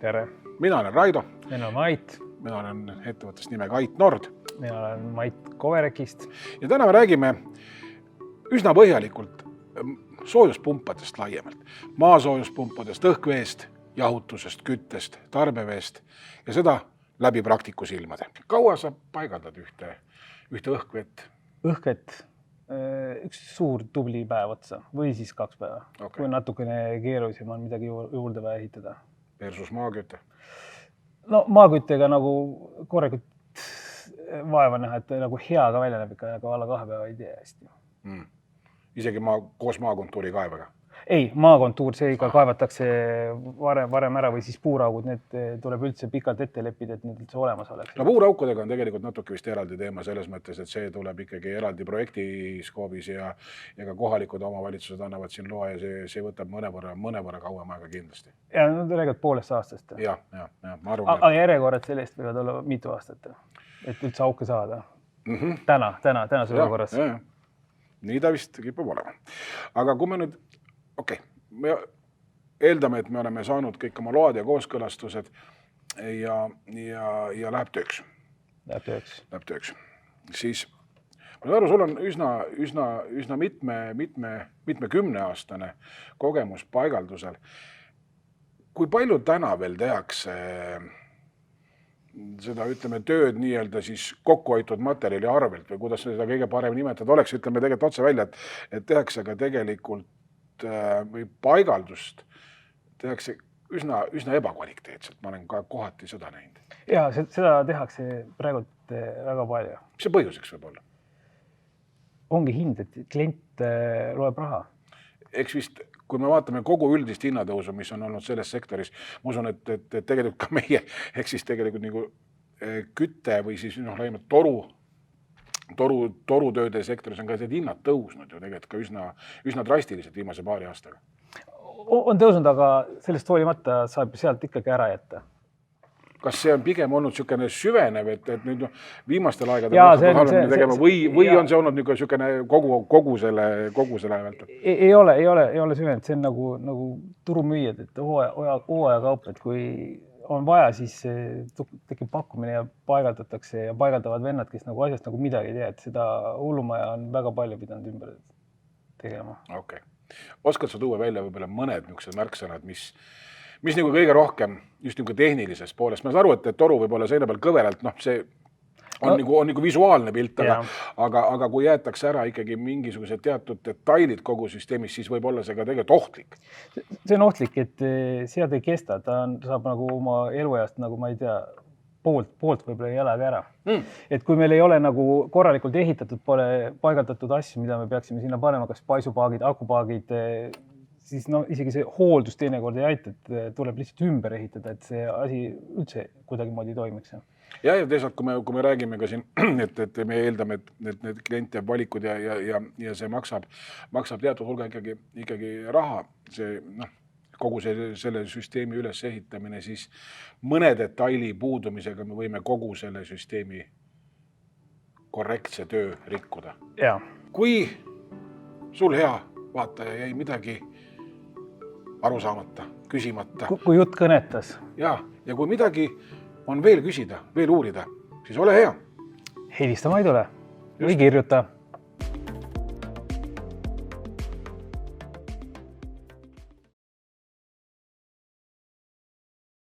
Tere! Mina olen Raido. Mina olen Mait. Mina olen ettevõttest nimega Ait Nord. Mina olen Mait Koverekist. Ja täna me räägime üsna põhjalikult soojuspumpadest laiemalt. Maasoojuspumpadest, õhkveest, jahutusest, küttest, tarbeveest ja seda läbi praktiku silmade. Kaua sa paigaldad ühte õhkvett? Õhkvett üks suur tubli päev otsa või siis 2 päeva. Okay. Kui natukene keerulisem on midagi juurde vaja ehitada. Versus maakütte? No maaküttega nagu korrekult vaeva näha, et nagu hea ka välja näeb ikka, aga alla 2 päeva ei tee hästi. Isegi koos maakontuuri kaevaga? Ei, maakontuur, see ikka kaevatakse varem ära või siis puuraugud, need tuleb üldse pikalt ette leppida, et need üldse olemas oleks. No puuraukudega on tegelikult natuke vist eraldi teema selles mõttes, et see tuleb ikkagi eraldi projektiskoobis ja ka kohalikud omavalitsused annavad siin loa ja see võtab mõnevõrra kauem aega kindlasti. Ja nad räägivad 1,5 aastast. Ja, ma arvan. Aga järjekorrad sellest võivad olla mitu aastat, et üldse auke saada. Täna selle korras. Nii ta vist kipub olema. Aga kui me nüüd me eeldame, et me oleme saanud kõik oma load ja kooskõlastused ja läheb tööks. Läheb tööks. Siis, ma aru, sul on üsna mitme 10-aastane kogemus paigaldusel. Kui palju täna veel tehakse seda, ütleme, tööd nii-öelda siis kokkuhoitud materjali arvelt või kuidas seda kõige parem nimetada oleks, ütleme tegelikult otse välja, et tehakse ka tegelikult või paigaldust tehakse üsna ebakvaliteetselt. Ma olen ka kohati seda näinud. Ja, seda tehakse praegu väga palju. Mis see põhjuseks võib olla? Ongi hind, et klient loeb raha. Eks vist, kui me vaatame kogu üldist hinnatõusu, mis on olnud selles sektoris, ma usun, et tegelikult ka meie, eks siis tegelikult nagu kütte või siis laiemalt torutööde sektoris on ka need hinnad tõusnud ju tegelikult ka üsna drastiliselt viimase paari aastaga. On tõusnud, aga sellest hoolimata saab sealt ikkagi ära jätta. Kas see on pigem olnud niisugune süvenev, et nüüd viimastel aegadel tegema või on see olnud niisugune kogu selle ajalt? Ei ole süvenev, see on nagu turumüüjad, et hooaja kaup, et kui on vaja, siis tekib pakkumine ja paigaldatakse ja paigaldavad vennad, kes nagu asjast nagu midagi ei tea, et seda hullumaja on väga palju pidanud ümber tegema. Okay. Oskad sa tuua välja võib-olla mõned niisugused märksõnad, mis nagu kõige rohkem just niisugune tehnilises poolest? Ma saan aru, et toru võib olla seina peal kõveralt, see on nagu visuaalne pilt, aga kui jäetakse ära ikkagi mingisugused teatud detailid kogu süsteemis, siis võib olla see ka tegelikult ohtlik. See on ohtlik, et sead ei kesta, ta saab nagu oma eluajast, nagu ma ei tea, poolt võib-olla jalaga ära. Et kui meil ei ole nagu korralikult ehitatud, pole paigaldatud asju, mida me peaksime sinna panema, kas paisupaagid, akupaagid, siis isegi see hooldus teinekord ei aita, et tuleb lihtsalt ümber ehitada, et see asi üldse kuidagi moodi toimiks. Ja teisalt, kui me räägime ka siin, et me eeldame, et need klient jääb valikud ja see maksab teatud hulga ikkagi raha, kogu selle süsteemi üles ehitamine, siis mõne detaili puudumisega me võime kogu selle süsteemi korrektse töö rikkuda. Ja. Kui sul hea vaataja jäi midagi aru saamata, küsimata. Kui jutt kõnetas. Ja kui midagi on veel küsida, veel uurida, siis ole hea. Helista Maidule või kirjuta.